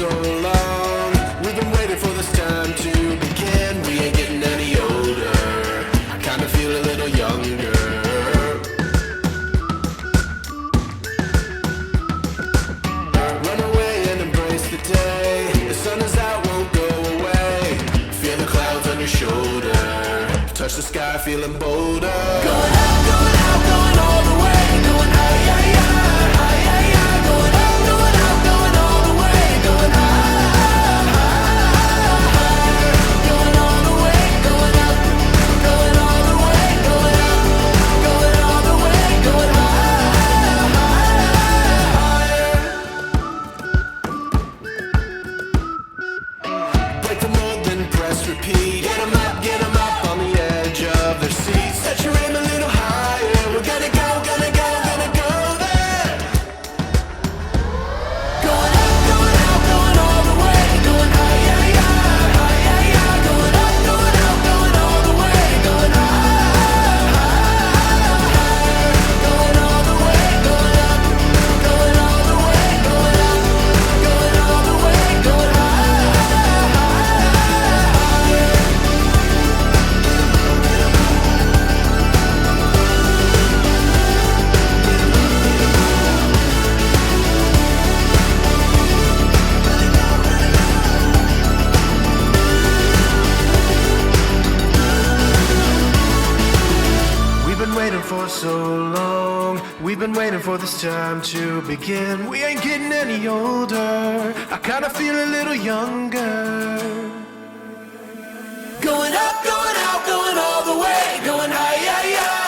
so long. We've been waiting for this time to begin. We ain't getting any older. I kinda feel a little younger. Run away and embrace the day. The sun is out, won't go away. Feel the clouds on your shoulder. Touch the sky, feeling bolder. Going out, going out, going all the way. Going high, yeah, yeah, high, yeah, yeah. Going out, going out, going all the way. Going high, going all the way. Going up, going all the way. Going up, going all the way. Going higher. Break the mold, then press repeat. Get 'em up on the edge of their seats. Set your aim a little higher. We're gonna go, gonna go, gonna go there. Going up, going out, going all the way. Going high, yeah, yeah, high, yeah, yeah. Going up, going out, going all the way. Going high, going all the way. Going up, going all the way. Going up, going all the way. Going high. We've been waiting for so long. We've been waiting for this time to begin. We ain't getting any older. I kinda feel a little younger. Going up, going out, going all the way. Going high, yeah, yeah.